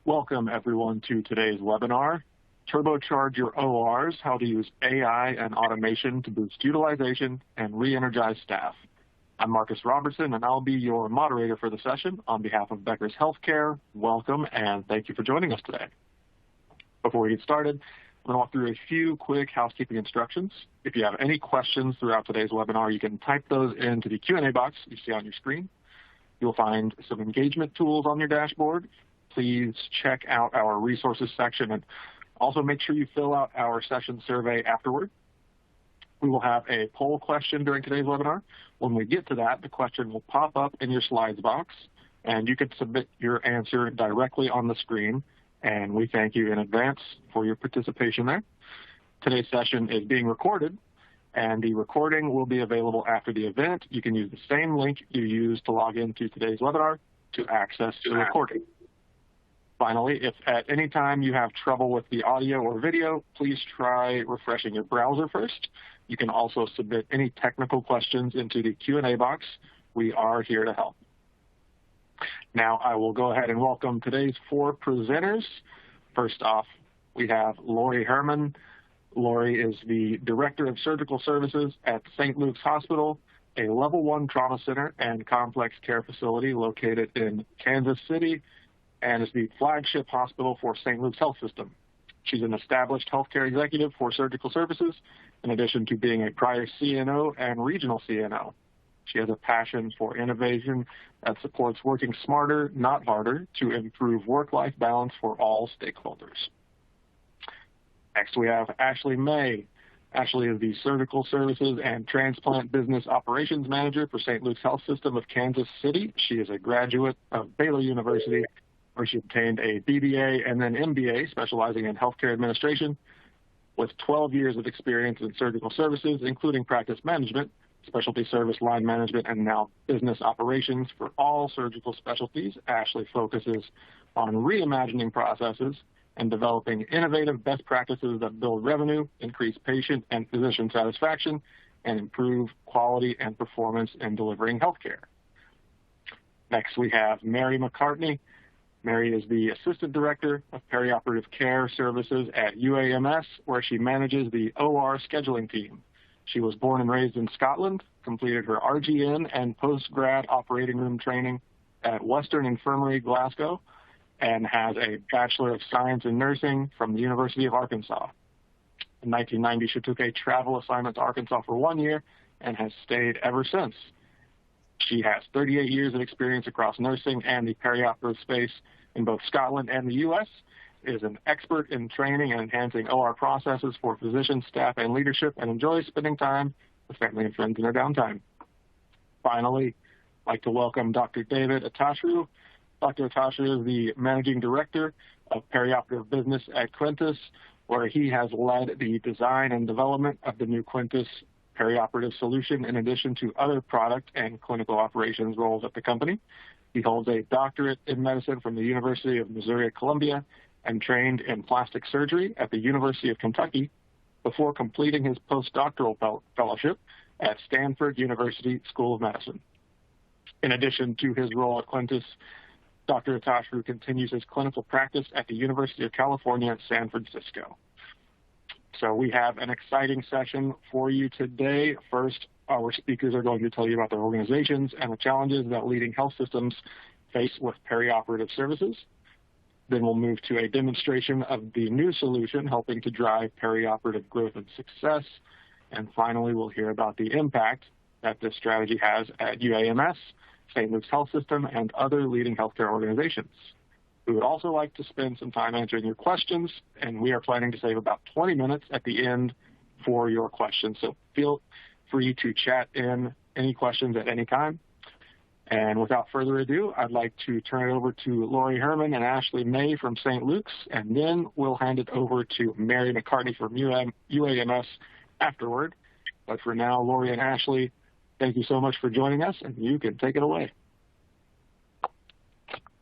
Welcome everyone to today's webinar, Turbocharge Your ORs, How to Use AI and Automation to Boost Utilization and Re-Energize Staff. I'm Marcus Robertson and I'll be your moderator for the session on behalf of Becker's Healthcare. Welcome and thank you for joining us today. Before we get started, I'm going to walk through a few quick housekeeping instructions. If you have any questions throughout today's webinar, you can type those into the Q&A box you see on your screen. You'll find some engagement tools on your dashboard. Please check out our resources section and also make sure you fill out our session survey afterward. We will have a poll question during today's webinar. When we get to that, the question will pop up in your slides box and you can submit your answer directly on the screen. And we thank you in advance for your participation there. Today's session is being recorded and the recording will be available after the event. You can use the same link you used to log into today's webinar to access the recording. Finally, if at any time you have trouble with the audio or video, please try refreshing your browser first. You can also submit any technical questions into the Q&A box. We are here to help. Now I will go ahead and welcome today's four presenters. First off, we have Lorie Herrman. Lorie is the Director of Surgical Services at St. Luke's Hospital, a Level 1 trauma center and complex care facility located in Kansas City, and is the flagship hospital for St. Luke's Health System. She's an established healthcare executive for surgical services, in addition to being a prior CNO and regional CNO. She has a passion for innovation that supports working smarter, not harder, to improve work-life balance for all stakeholders. Next, we have Ashley May. Ashley is the Surgical Services and Transplant Business Operations Manager for St. Luke's Health System of Kansas City. She is a graduate of Baylor University, where she obtained a BBA and then MBA, specializing in healthcare administration, with 12 years of experience in surgical services, including practice management, specialty service line management, and now business operations for all surgical specialties. Ashley focuses on reimagining processes and developing innovative best practices that build revenue, increase patient and physician satisfaction, and improve quality and performance in delivering healthcare. Next, we have Mairi McCartney. Mairi is the Assistant Director of Perioperative Care Services at UAMS, where she manages the OR scheduling team. She was born and raised in Scotland, completed her RGN and post-grad operating room training at Western Infirmary, Glasgow, and has a Bachelor of Science in Nursing from the University of Arkansas. In 1990, she took a travel assignment to Arkansas for 1 year and has stayed ever since. She has 38 years of experience across nursing and the perioperative space in both Scotland and the U.S., is an expert in training and enhancing OR processes for physicians, staff, and leadership, and enjoys spending time with family and friends in their downtime. Finally, I'd like to welcome Dr. David Atashru. Dr. Atashru is the Managing Director of Perioperative Business at Quintus, where he has led the design and development of the new Quintus perioperative solution, in addition to other product and clinical operations roles at the company. He holds a doctorate in medicine from the University of Missouri at Columbia and trained in plastic surgery at the University of Kentucky before completing his postdoctoral fellowship at Stanford University School of Medicine. In addition to his role at Quintus, Dr. Atashru continues his clinical practice at the University of California at San Francisco. So we have an exciting session for you today. First, our speakers are going to tell you about their organizations and the challenges that leading health systems face with perioperative services. Then we'll move to a demonstration of the new solution helping to drive perioperative growth and success. And finally, we'll hear about the impact that this strategy has at UAMS, St. Luke's Health System, and other leading healthcare organizations. We would also like to spend some time answering your questions, and we are planning to save about 20 minutes at the end for your questions. So feel free to chat in any questions at any time. And without further ado, I'd like to turn it over to Lorie Herrman and Ashley May from St. Luke's, and then we'll hand it over to Mairi McCartney from UAMS afterward. But for now, Lorie and Ashley, thank you so much for joining us, and you can take it away.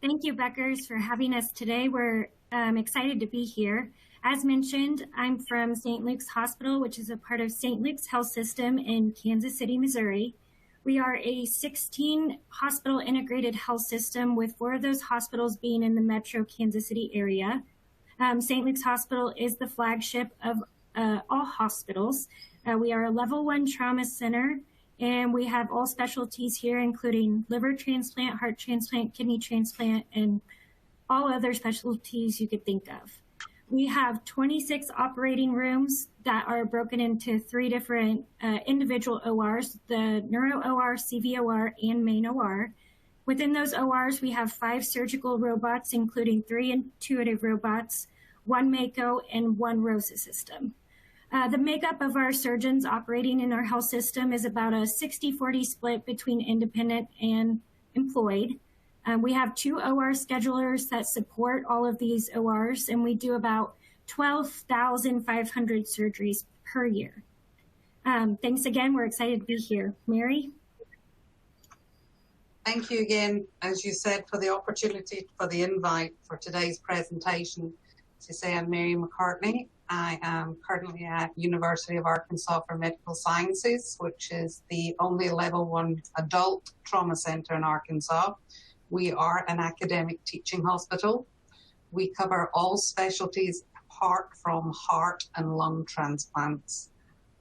Thank you, Beckers, for having us today. We're excited to be here. As mentioned, I'm from St. Luke's Hospital, which is a part of St. Luke's Health System in Kansas City, Missouri. We are a 16 hospital integrated health system, with 4 of those hospitals being in the metro Kansas City area. St. Luke's Hospital is the flagship of all hospitals. We are a level 1 trauma center, and we have all specialties here, including liver transplant, heart transplant, kidney transplant, and all other specialties you could think of. We have 26 operating rooms that are broken into 3 different individual ORs, the neuro OR, CV OR, and main OR. Within those ORs, we have 5 surgical robots, including 3 intuitive robots, 1 Mako, and 1 ROSA system. The makeup of our surgeons operating in our health system is about a 60-40 split between independent and employed. We have 2 OR schedulers that support all of these ORs, and we do about 12,500 surgeries per year. Thanks again. We're excited to be here. Mairi? Thank you again, as you said, for the opportunity, for the invite for today's presentation. As you say, I'm Mairi McCartney. I am currently at University of Arkansas for Medical Sciences, which is the only level 1 adult trauma center in Arkansas. We are an academic teaching hospital. We cover all specialties apart from heart and lung transplants.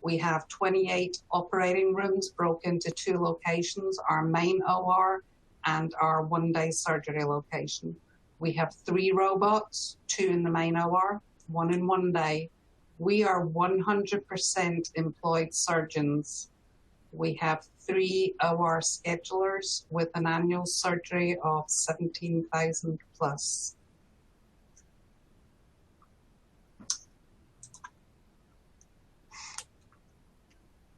We have 28 operating rooms broken into 2 locations, our main OR and our 1-day surgery location. We have 3 robots, 2 in the main OR, 1 in 1 day. We are 100% employed surgeons. We have 3 OR schedulers with an annual surgery of 17,000 plus.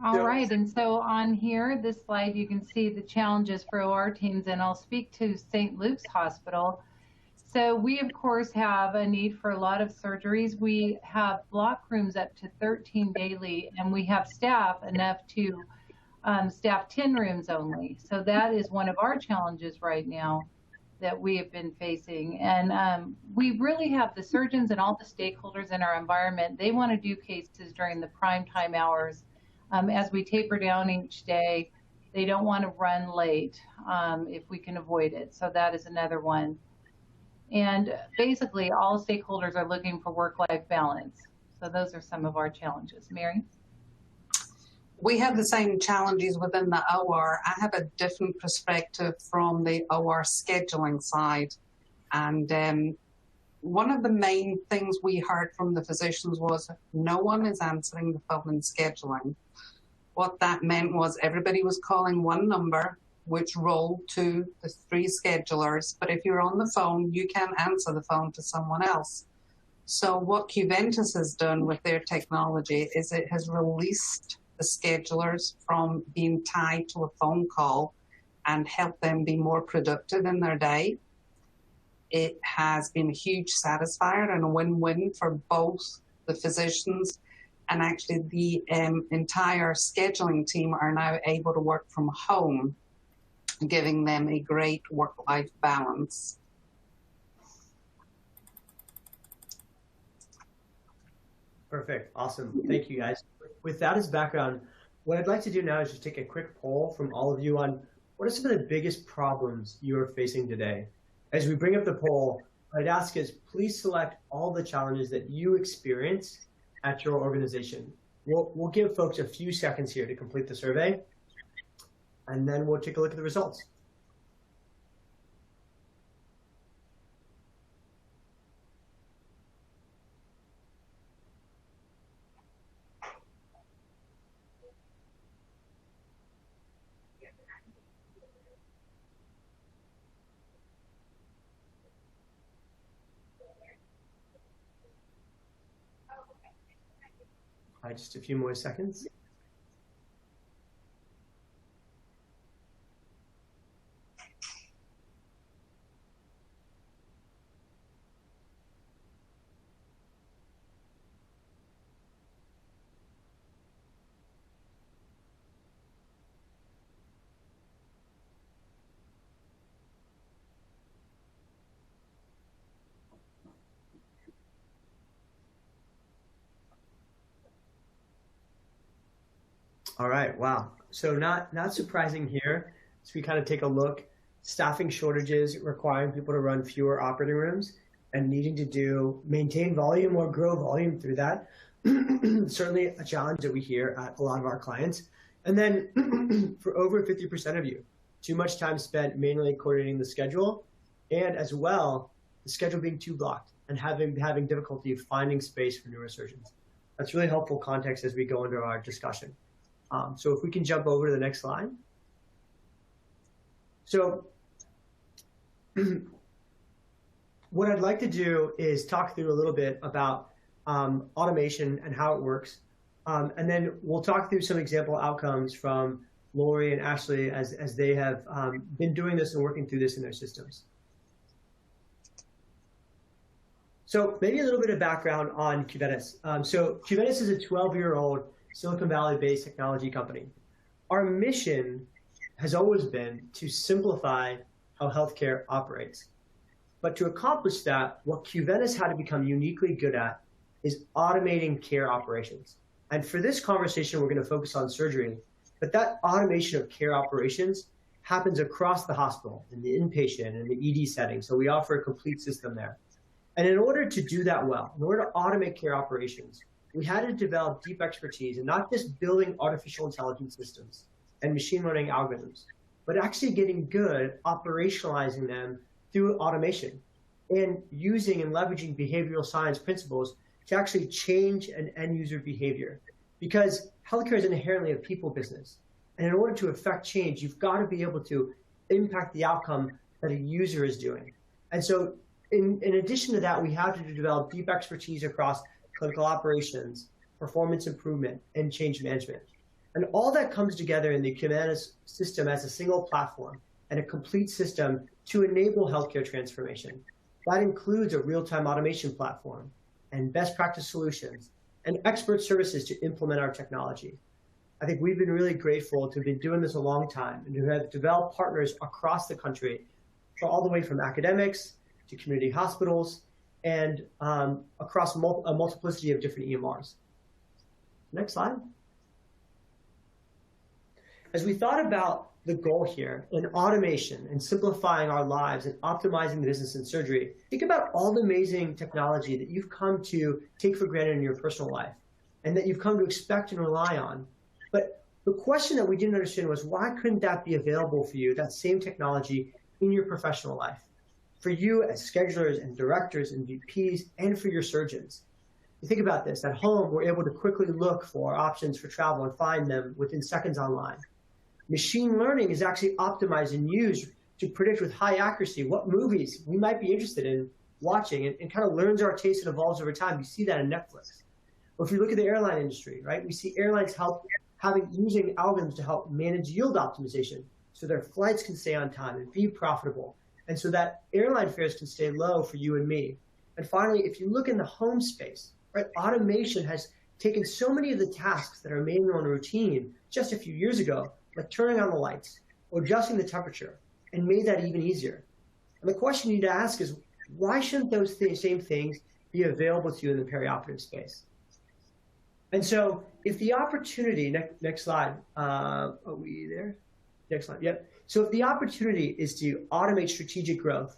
All right, and so on here, this slide, you can see the challenges for OR teams, and I'll speak to St. Luke's Hospital. So we, of course, have a need for a lot of surgeries. We have block rooms up to 13 daily, and we have staff enough to staff 10 rooms only. So that is one of our challenges right now that we have been facing. And we really have the surgeons and all the stakeholders in our environment. They want to do cases during the prime time hours. As we taper down each day, they don't want to run late if we can avoid it. So that is another one. And basically, all stakeholders are looking for work-life balance. So those are some of our challenges. Mairi? We have the same challenges within the OR. I have a different perspective from the OR scheduling side. And one of the main things we heard from the physicians was no one is answering the phone in scheduling. What that meant was everybody was calling one number, which rolled to the 3 schedulers. But if you're on the phone, you can't answer the phone to someone else. So what Juventus has done with their technology is it has released the schedulers from being tied to a phone call and helped them be more productive in their day. It has been a huge satisfier and a win-win for both the physicians, and actually the entire scheduling team are now able to work from home, giving them a great work-life balance. Perfect. Awesome. Thank you, guys. With that as background, what I'd like to do now is just take a quick poll from all of you on what are some of the biggest problems you are facing today. As we bring up the poll, I'd ask is please select all the challenges that you experience at your organization. We'll give folks a few seconds here to complete the survey, and then we'll take a look at the results. All right, just a few more seconds. All right, wow. So not surprising here, as we kind of take a look, staffing shortages requiring people to run fewer operating rooms and needing to maintain volume or grow volume through that. Certainly a challenge that we hear at a lot of our clients. And then for over 50% of you, too much time spent manually coordinating the schedule, and as well, the schedule being too blocked and having difficulty finding space for neurosurgeons. That's really helpful context as we go into our discussion. So if we can jump over to the next slide. So what I'd like to do is talk through a little bit about automation and how it works. And then we'll talk through some example outcomes from Lorie and Ashley as they have been doing this and working through this in their systems. So maybe a little bit of background on Cubanis. So Cubanis is a 12-year-old Silicon Valley-based technology company. Our mission has always been to simplify how healthcare operates. But to accomplish that, what Cubanis had to become uniquely good at is automating care operations. And for this conversation, we're going to focus on surgery, but that automation of care operations happens across the hospital, in the inpatient and the ED setting. So we offer a complete system there. And in order to do that well, in order to automate care operations, we had to develop deep expertise in not just building artificial intelligence systems and machine learning algorithms, but actually getting good operationalizing them through automation and using and leveraging behavioral science principles to actually change an end user behavior. Because healthcare is inherently a people business. And in order to affect change, you've got to be able to impact the outcome that a user is doing. And so in addition to that, we have to develop deep expertise across clinical operations, performance improvement, and change management. And all that comes together in the Cubanis system as a single platform and a complete system to enable healthcare transformation. That includes a real-time automation platform and best practice solutions and expert services to implement our technology. I think we've been really grateful to have been doing this a long time and to have developed partners across the country, all the way from academics to community hospitals and across a multiplicity of different EMRs. Next slide. As we thought about the goal here in automation and simplifying our lives and optimizing the business in surgery, think about all the amazing technology that you've come to take for granted in your personal life and that you've come to expect and rely on. But the question that we didn't understand was, why couldn't that be available for you, that same technology, in your professional life? For you as schedulers and directors and VPs, and for your surgeons. You think about this, at home, we're able to quickly look for options for travel and find them within seconds online. Machine learning is actually optimized and used to predict with high accuracy what movies we might be interested in watching, and kind of learns our taste and evolves over time. You see that in Netflix. Or if you look at the airline industry, right, we see airlines using algorithms to help manage yield optimization so their flights can stay on time and be profitable, and so that airline fares can stay low for you and me. And finally, if you look in the home space, right, automation has taken so many of the tasks that are manual and routine just a few years ago, like turning on the lights or adjusting the temperature, and made that even easier. And the question you need to ask is, why shouldn't those same things be available to you in the perioperative space? And so if the opportunity, next slide, are we there? Next slide, yep. So if the opportunity is to automate strategic growth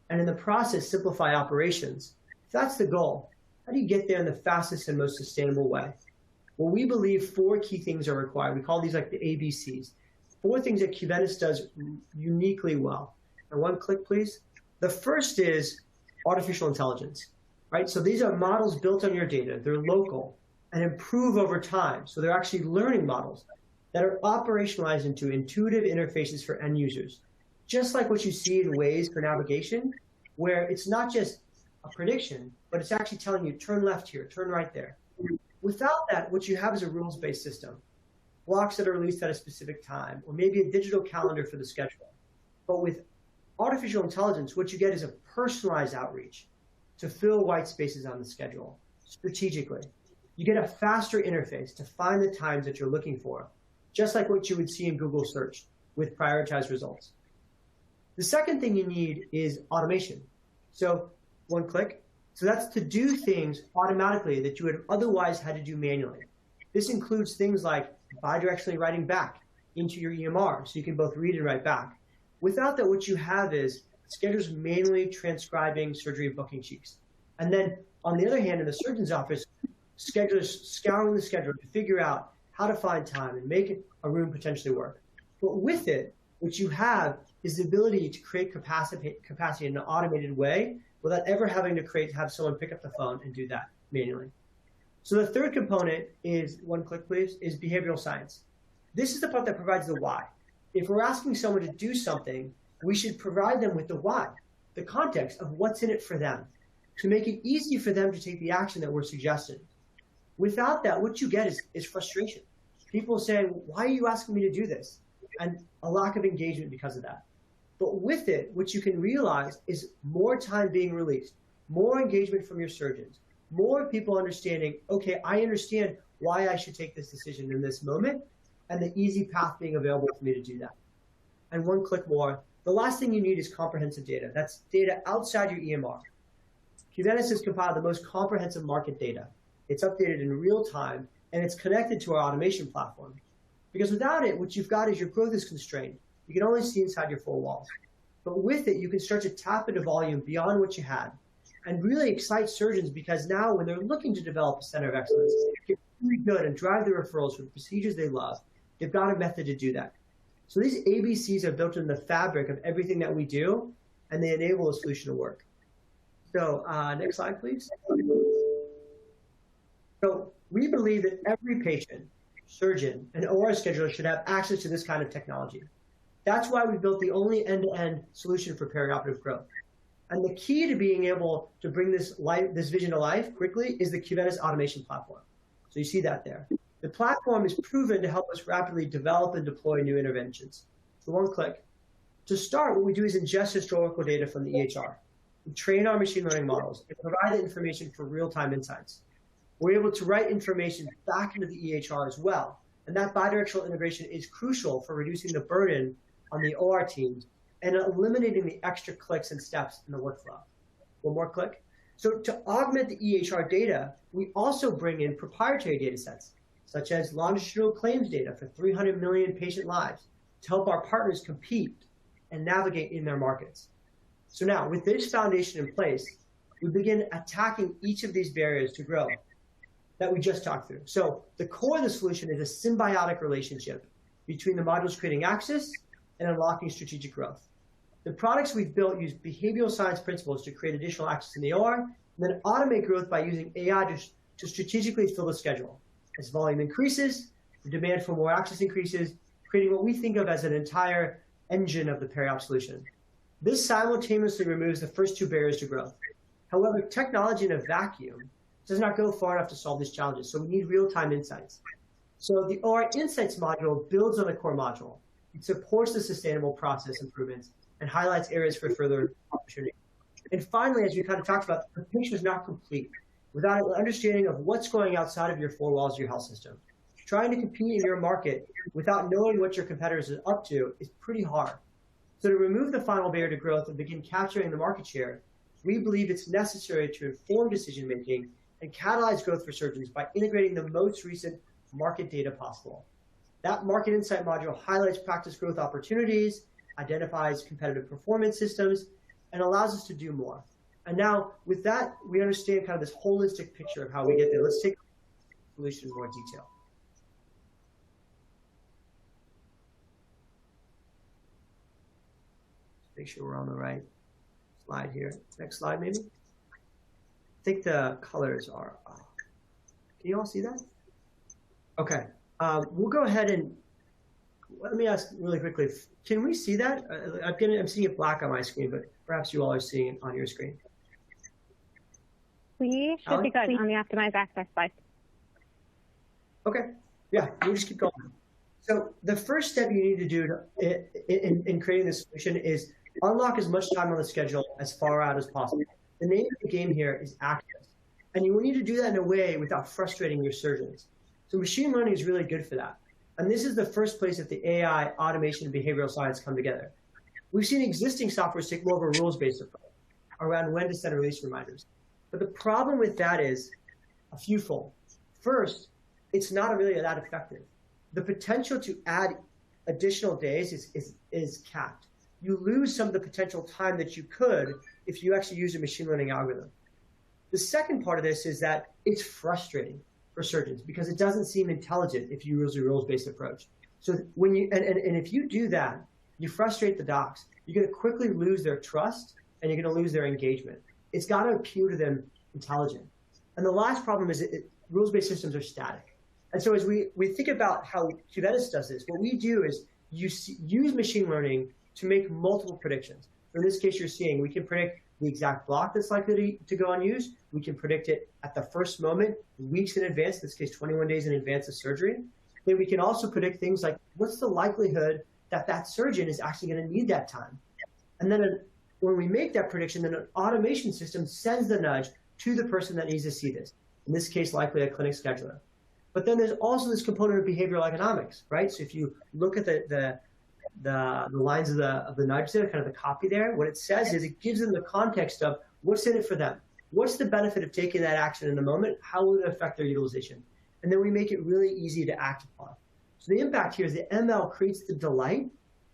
and in the process simplify operations, if that's the goal, how do you get there in the fastest and most sustainable way? Well, we believe 4 key things are required. We call these like the ABCs. 4 things that Cubanis does uniquely well. And one click, please. The first is artificial intelligence, right? So these are models built on your data. They're local and improve over time. So they're actually learning models that are operationalized into intuitive interfaces for end users. Just like what you see in Waze for navigation, where it's not just a prediction, but it's actually telling you, turn left here, turn right there. Without that, what you have is a rules-based system, blocks that are released at a specific time, or maybe a digital calendar for the schedule. But with artificial intelligence, what you get is a personalized outreach to fill white spaces on the schedule strategically. You get a faster interface to find the times that you're looking for, just like what you would see in Google search with prioritized results. The second thing you need is automation. So one click. So that's to do things automatically that you would otherwise had to do manually. This includes things like bidirectionally writing back into your EMR, so you can both read and write back. Without that, what you have is schedulers manually transcribing surgery booking sheets. And then, on the other hand, in the surgeon's office, schedulers scouring the schedule to figure out how to find time and make a room potentially work. But with it, what you have is the ability to create capacity in an automated way without ever having to have someone pick up the phone and do that manually. So the third component is, one click please, is behavioral science. This is the part that provides the why. If we're asking someone to do something, we should provide them with the why, the context of what's in it for them, to make it easy for them to take the action that we're suggesting. Without that, what you get is frustration. People saying, why are you asking me to do this? And a lack of engagement because of that. But with it, what you can realize is more time being released, more engagement from your surgeons, more people understanding, okay, I understand why I should take this decision in this moment, and the easy path being available for me to do that. And one click more, the last thing you need is comprehensive data. That's data outside your EMR. Cubanis has compiled the most comprehensive market data. It's updated in real time, and it's connected to our automation platform. Because without it, what you've got is your growth is constrained. You can only see inside your four walls. But with it, you can start to tap into volume beyond what you had and really excite surgeons, because now when they're looking to develop a center of excellence, get really good and drive the referrals for the procedures they love, they've got a method to do that. So these ABCs are built in the fabric of everything that we do, and they enable a solution to work. So next slide, please. So we believe that every patient, surgeon, and OR scheduler should have access to this kind of technology. That's why we built the only end-to-end solution for perioperative growth. And the key to being able to bring this vision to life quickly is the Cubanis automation platform. So you see that there. The platform is proven to help us rapidly develop and deploy new interventions. So one click. To start, what we do is ingest historical data from the EHR. We train our machine learning models and provide the information for real-time insights. We're able to write information back into the EHR as well. And that bidirectional integration is crucial for reducing the burden on the OR teams and eliminating the extra clicks and steps in the workflow. One more click. So to augment the EHR data, we also bring in proprietary data sets, such as longitudinal claims data for 300 million patient lives, to help our partners compete and navigate in their markets. So now, with this foundation in place, we begin attacking each of these barriers to grow that we just talked through. So the core of the solution is a symbiotic relationship between the modules creating access and unlocking strategic growth. The products we've built use behavioral science principles to create additional access in the OR, and then automate growth by using AI to strategically fill the schedule. As volume increases, the demand for more access increases, creating what we think of as an entire engine of the periop solution. This simultaneously removes the first two barriers to growth. However, technology in a vacuum does not go far enough to solve these challenges, so we need real-time insights. So the OR Insights module builds on the core module. It supports the sustainable process improvements and highlights areas for further opportunity. And finally, as we kind of talked about, the picture is not complete without an understanding of what's going outside of your four walls of your health system. Trying to compete in your market without knowing what your competitors are up to is pretty hard. So to remove the final barrier to growth and begin capturing the market share, we believe it's necessary to inform decision-making and catalyze growth for surgeons by integrating the most recent market data possible. That market insight module highlights practice growth opportunities, identifies competitive performance systems, and allows us to do more. And now, with that, we understand kind of this holistic picture of how we get there. Let's take the solution in more detail. Make sure we're on the right slide here. Next slide, maybe. I think the colors are off. Can you all see that? Okay. We'll go ahead and let me ask really quickly. Can we see that? I'm seeing it black on my screen, but perhaps you all are seeing it on your screen. We should be good on the optimized access slide. Okay. Yeah, we'll just keep going. So the first step you need to do in creating this solution is unlock as much time on the schedule as far out as possible. The name of the game here is access. And you will need to do that in a way without frustrating your surgeons. So machine learning is really good for that. And this is the first place that the AI, automation, and behavioral science come together. We've seen existing softwares take more of a rules-based approach around when to send release reminders. But the problem with that is a fewfold. First, it's not really that effective. The potential to add additional days is capped. You lose some of the potential time that you could if you actually use a machine learning algorithm. The second part of this is that it's frustrating for surgeons because it doesn't seem intelligent if you use a rules-based approach. So when you, and if you do that, you frustrate the docs, you're going to quickly lose their trust and you're going to lose their engagement. It's got to appear to them intelligent. And the last problem is rules-based systems are static. And so as we think about how Juventus does this, what we do is use machine learning to make multiple predictions. So in this case, you're seeing we can predict the exact block that's likely to go unused. We can predict it at the first moment, weeks in advance, in this case, 21 days in advance of surgery. Then we can also predict things like what's the likelihood that that surgeon is actually going to need that time. And then when we make that prediction, then an automation system sends the nudge to the person that needs to see this. In this case, likely a clinic scheduler. But then there's also this component of behavioral economics, right? So if you look at the lines of the nudge there, kind of the copy there, what it says is it gives them the context of what's in it for them. What's the benefit of taking that action in the moment? How will it affect their utilization? And then we make it really easy to act upon. So the impact here is the ML creates the delight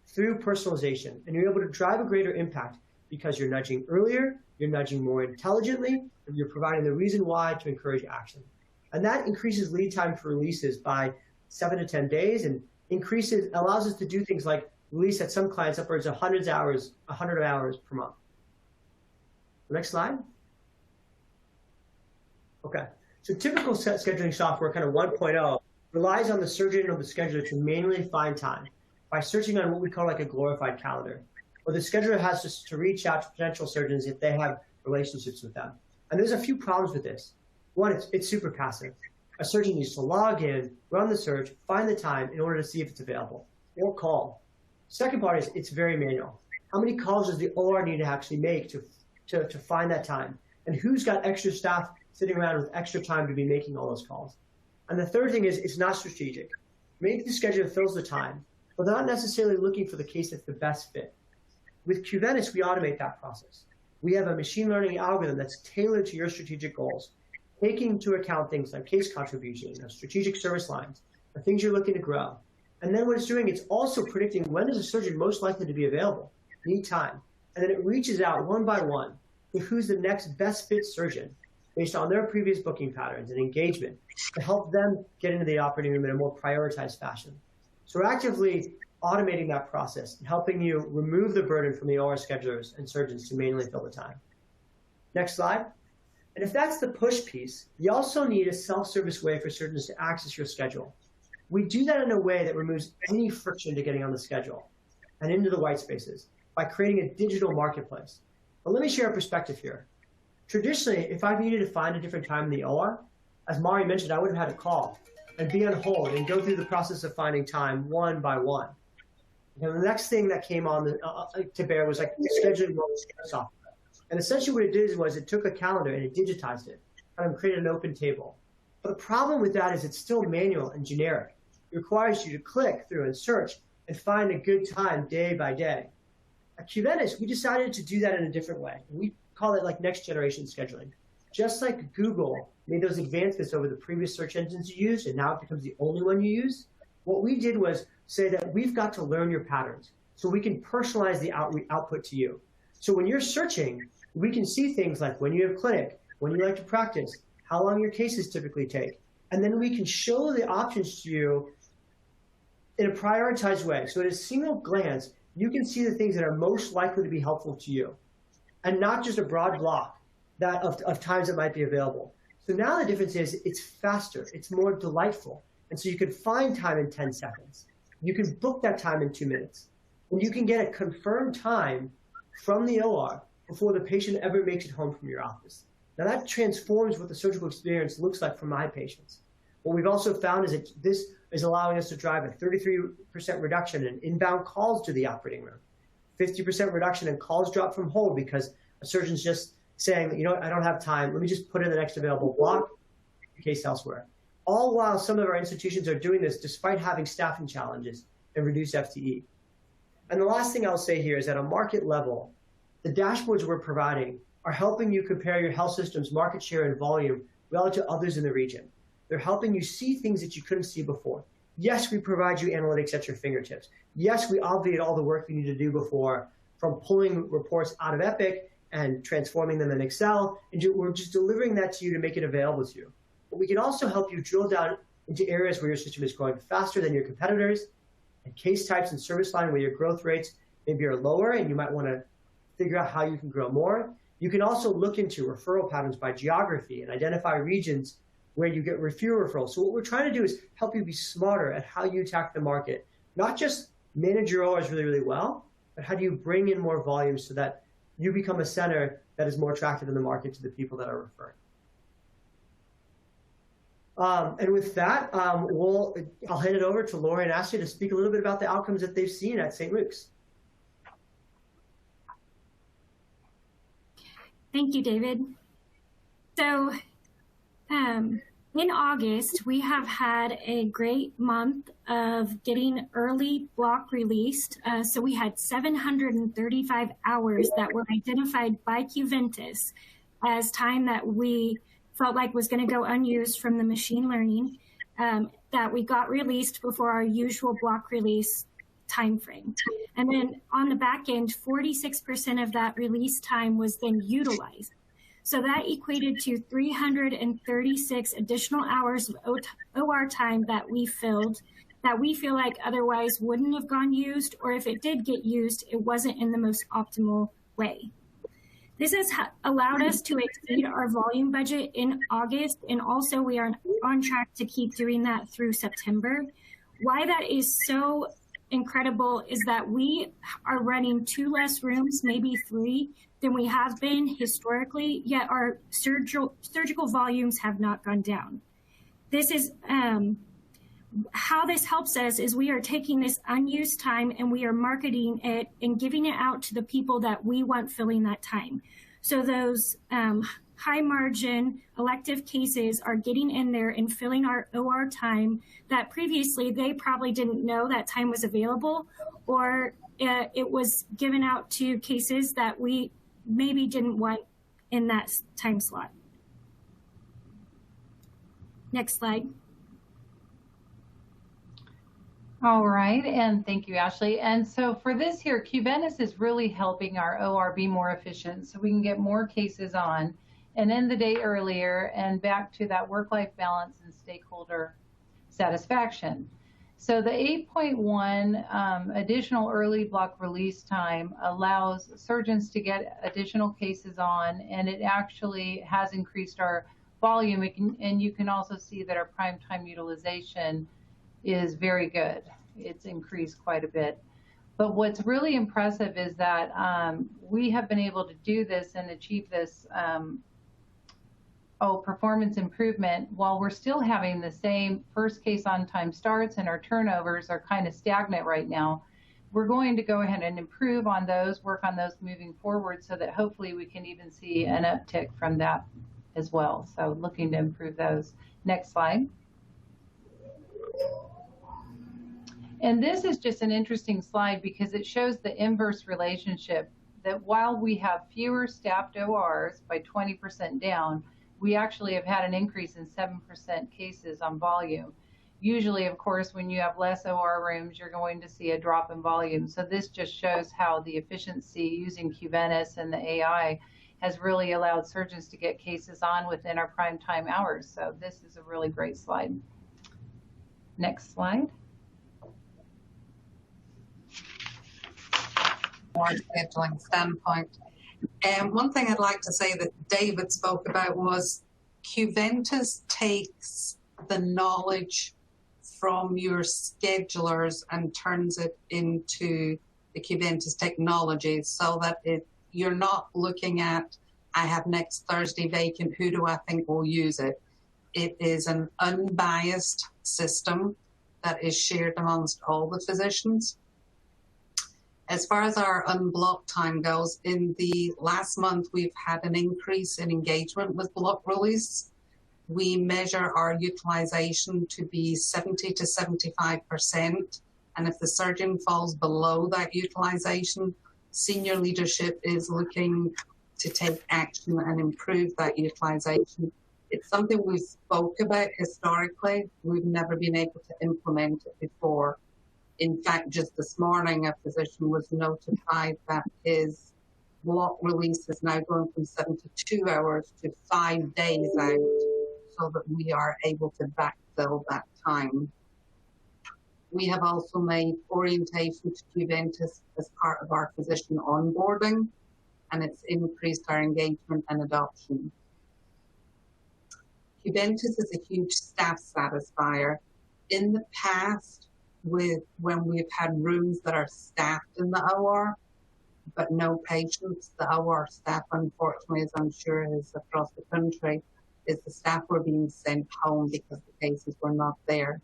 through personalization, and you're able to drive a greater impact because you're nudging earlier, you're nudging more intelligently, and you're providing the reason why to encourage action. And that increases lead time for releases by 7 to 10 days and allows us to do things like release at some clients upwards of 100 hours per month. Next slide. Okay, so typical scheduling software, kind of 1.0, relies on the surgeon or the scheduler to manually find time by searching on what we call like a glorified calendar, or the scheduler has to reach out to potential surgeons if they have relationships with them. And there's a few problems with this. One, it's super passive. A surgeon needs to log in, run the search, find the time in order to see if it's available, or call. Second part is it's very manual. How many calls does the OR need to actually make to find that time? And who's got extra staff sitting around with extra time to be making all those calls? And the third thing is it's not strategic. Maybe the scheduler fills the time, but they're not necessarily looking for the case that's the best fit. With Cubanis, we automate that process. We have a machine learning algorithm that's tailored to your strategic goals, taking into account things like case contribution, strategic service lines, the things you're looking to grow. And then what it's doing, it's also predicting when is a surgeon most likely to be available, need time. And then it reaches out one by one to who's the next best fit surgeon based on their previous booking patterns and engagement to help them get into the operating room in a more prioritized fashion. So we're actively automating that process and helping you remove the burden from the OR schedulers and surgeons to manually fill the time. Next slide. And if that's the push piece, you also need a self-service way for surgeons to access your schedule. We do that in a way that removes any friction to getting on the schedule and into the white spaces by creating a digital marketplace. But let me share a perspective here. Traditionally, if I needed to find a different time in the OR, as Mairi mentioned, I would have had to call and be on hold and go through the process of finding time one by one. And the next thing that came on to bear was like scheduling software. And essentially what it did was it took a calendar and it digitized it and created an open table. But the problem with that is it's still manual and generic. It requires you to click through and search and find a good time day by day. At Cubanis, we decided to do that in a different way. And we call it like next generation scheduling. Just like Google made those advancements over the previous search engines you used, and now it becomes the only one you use, what we did was say that we've got to learn your patterns so we can personalize the output to you. So when you're searching, we can see things like when you have clinic, when you like to practice, how long your cases typically take. And then we can show the options to you in a prioritized way. So at a single glance, you can see the things that are most likely to be helpful to you and not just a broad block of times that might be available. So now the difference is it's faster, it's more delightful. And so you can find time in 10 seconds. You can book that time in 2 minutes. And you can get a confirmed time from the OR before the patient ever makes it home from your office. Now that transforms what the surgical experience looks like for my patients. What we've also found is that this is allowing us to drive a 33% reduction in inbound calls to the operating room, 50% reduction in calls dropped from hold because a surgeon's just saying, you know what, I don't have time, let me just put in the next available block, case elsewhere. All while some of our institutions are doing this despite having staffing challenges and reduced FTE. And the last thing I'll say here is at a market level, the dashboards we're providing are helping you compare your health system's market share and volume relative to others in the region. They're helping you see things that you couldn't see before. Yes, we provide you analytics at your fingertips. Yes, we obviate all the work you need to do before, from pulling reports out of Epic and transforming them in Excel, and we're just delivering that to you to make it available to you. But we can also help you drill down into areas where your system is growing faster than your competitors, and case types and service line where your growth rates maybe are lower and you might want to figure out how you can grow more. You can also look into referral patterns by geography and identify regions where you get fewer referrals. So what we're trying to do is help you be smarter at how you attack the market, not just manage your ORs really, really well, but how do you bring in more volume so that you become a center that is more attractive in the market to the people that are referring. And with that, I'll hand it over to Lorie and Ashley to speak a little bit about the outcomes that they've seen at St. Luke's. Thank you, David. So in August, we have had a great month of getting early block released. So we had 735 hours that were identified by Juventus as time that we felt like was going to go unused from the machine learning that we got released before our usual block release timeframe. And then on the back end, 46% of that release time was then utilized. So that equated to 336 additional hours of OR time that we filled that we feel like otherwise wouldn't have gone used, or if it did get used, it wasn't in the most optimal way. This has allowed us to exceed our volume budget in August, and also we are on track to keep doing that through September. Why that is so incredible is that we are running 2 less rooms, maybe 3, than we have been historically, yet our surgical volumes have not gone down. This is how this helps us is we are taking this unused time and we are marketing it and giving it out to the people that we want filling that time. So those high margin elective cases are getting in there and filling our OR time that previously they probably didn't know that time was available, or it was given out to cases that we maybe didn't want in that time slot. Next slide. All right, and thank you, Ashley. And so for this here, Cubanis is really helping our OR be more efficient so we can get more cases on and end the day earlier and back to that work-life balance and stakeholder satisfaction. So the 8.1 additional early block release time allows surgeons to get additional cases on, and it actually has increased our volume. And you can also see that our prime time utilization is very good. It's increased quite a bit. But what's really impressive is that we have been able to do this and achieve this performance improvement while we're still having the same first case on time starts, and our turnovers are kind of stagnant right now. We're going to go ahead and improve on those, work on those moving forward so that hopefully we can even see an uptick from that as well. So looking to improve those. Next slide. And this is just an interesting slide because it shows the inverse relationship that while we have fewer staffed ORs by 20% down, we actually have had an increase in 7% cases on volume. Usually, of course, when you have less OR rooms, you're going to see a drop in volume. So this just shows how the efficiency using Cubanis and the AI has really allowed surgeons to get cases on within our prime time hours. So this is a really great slide. Next slide. More scheduling standpoint. One thing I'd like to say that David spoke about was Juventus takes the knowledge from your schedulers and turns it into the Juventus technology so that you're not looking at, I have next Thursday vacant, who do I think will use it? It is an unbiased system that is shared amongst all the physicians. As far as our unblocked time goes, in the last month, we've had an increase in engagement with block release. We measure our utilization to be 70 to 75%. And if the surgeon falls below that utilization, senior leadership is looking to take action and improve that utilization. It's something we spoke about historically. We've never been able to implement it before. In fact, just this morning, a physician was notified that his block release is now going from 72 hours to 5 days out, so that we are able to backfill that time. We have also made orientation to Juventus as part of our physician onboarding, and it's increased our engagement and adoption. Juventus is a huge staff satisfier. In the past, when we've had rooms that are staffed in the OR, but no patients, the OR staff, unfortunately, as I'm sure is across the country, is the staff were being sent home because the cases were not there.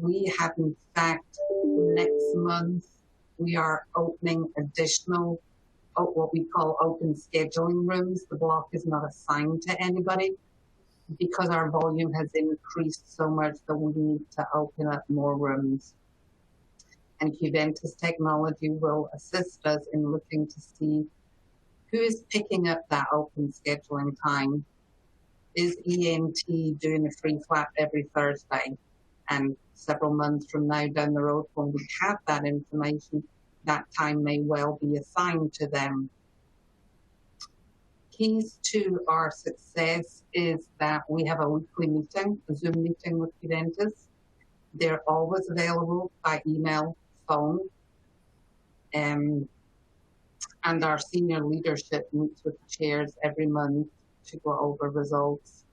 We have, in fact, next month, we are opening additional, what we call open scheduling rooms. The block is not assigned to anybody because our volume has increased so much that we need to open up more rooms. And Juventus technology will assist us in looking to see who is picking up that open scheduling time. Is ENT doing a free flap every Thursday? And several months from now down the road, when we have that information, that time may well be assigned to them. Keys to our success is that we have a weekly meeting, a Zoom meeting with Juventus. They're always available by email, phone, and our senior leadership meets with the chairs every month to go over results.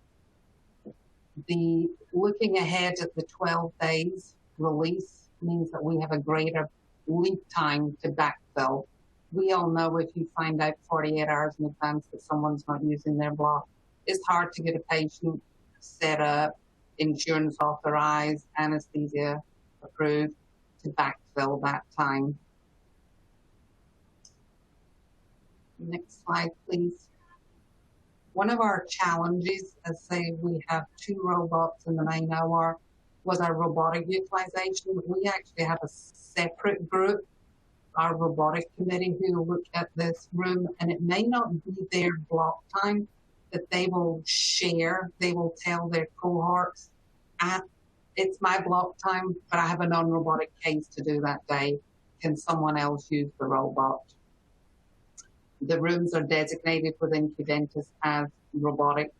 The looking ahead at the 12 days release means that we have a greater lead time to backfill. We all know if you find out 48 hours in advance that someone's not using their block, it's hard to get a patient set up, insurance authorized, anesthesia approved to backfill that time. Next slide, please. One of our challenges, as say we have 2 robots in the main OR, was our robotic utilization. We actually have a separate group, our robotic committee, who look at this room, and it may not be their block time that they will share. They will tell their cohorts, it's my block time, but I have a non-robotic case to do that day. Can someone else use the robot? The rooms are designated within Juventus as robotic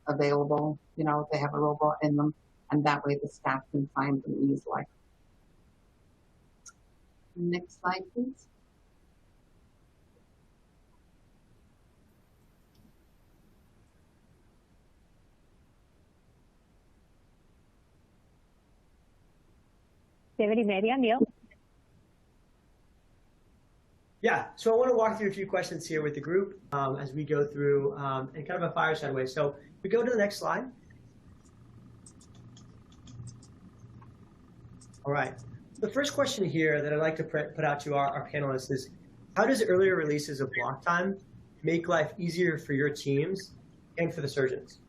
available. You know, they have a robot in them, and that way the staff can find them easily. Next slide, please. David, maybe on mute. Yeah, so I want to walk through a few questions here with the group as we go through in kind of a fireside way. So if we go to the next slide. All right. The first question here that I'd like to put out to our panelists is, how does earlier releases of block time make life easier for your teams and for the surgeons?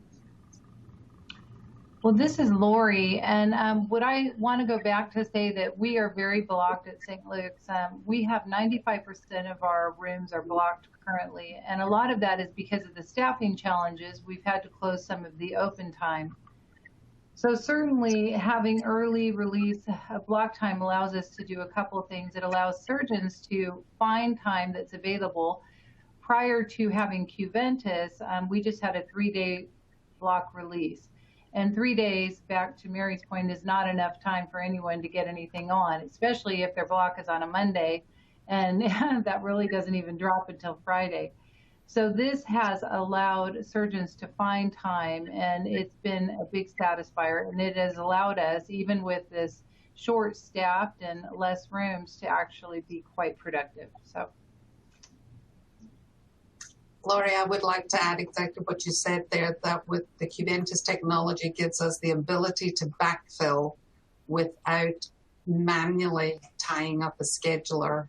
Well, this is Lorie, and what I want to go back to say that we are very blocked at St. Luke's. We have 95% of our rooms are blocked currently, and a lot of that is because of the staffing challenges. We've had to close some of the open time. So certainly having early release of block time allows us to do a couple of things. It allows surgeons to find time that's available. Prior to having Juventus, we just had a 3-day block release. And 3 days, back to Mary's point, is not enough time for anyone to get anything on, especially if their block is on a Monday, and that really doesn't even drop until Friday. So this has allowed surgeons to find time, and it's been a big satisfier, and it has allowed us, even with this short-staffed and less rooms, to actually be quite productive. So. Lorie, I would like to add exactly what you said there, that with the Cubanis technology gives us the ability to backfill without manually tying up a scheduler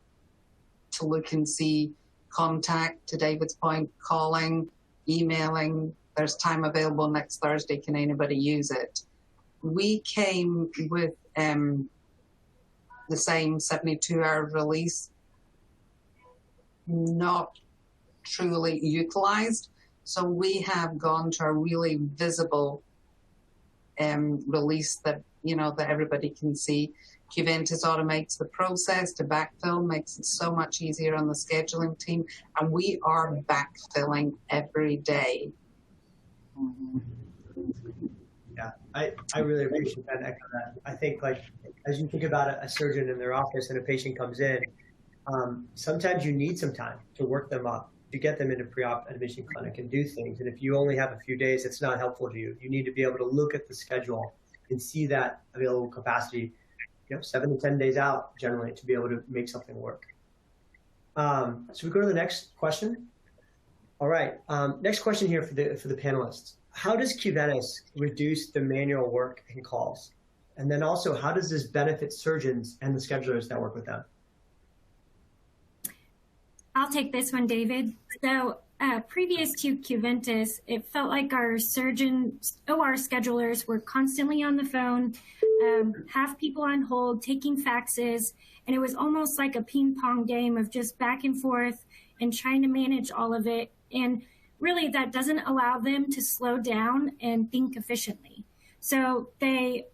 to look and see contact, to David's point, calling, emailing, there's time available next Thursday, can anybody use it? We came with the same 72-hour release, not truly utilized. So we have gone to a really visible release that, that everybody can see. Juventus automates the process to backfill, makes it so much easier on the scheduling team, and we are backfilling every day. Yeah, I really appreciate that and echo that. I think, like, as you think about a surgeon in their office and a patient comes in, sometimes you need some time to work them up, to get them into pre-op admission clinic and do things. And if you only have a few days, it's not helpful to you. You need to be able to look at the schedule and see that available capacity, 7 to 10 days out generally, to be able to make something work. So we go to the next question. All right, next question here for the panelists. How does Cubanis reduce the manual work and calls? And then also, how does this benefit surgeons and the schedulers that work with them? I'll take this one, David. So previous to Juventus, it felt like our OR schedulers were constantly on the phone, have people on hold, taking faxes, and it was almost like a ping pong game of just back and forth and trying to manage all of it. And really that doesn't allow them to slow down and think efficiently. So they,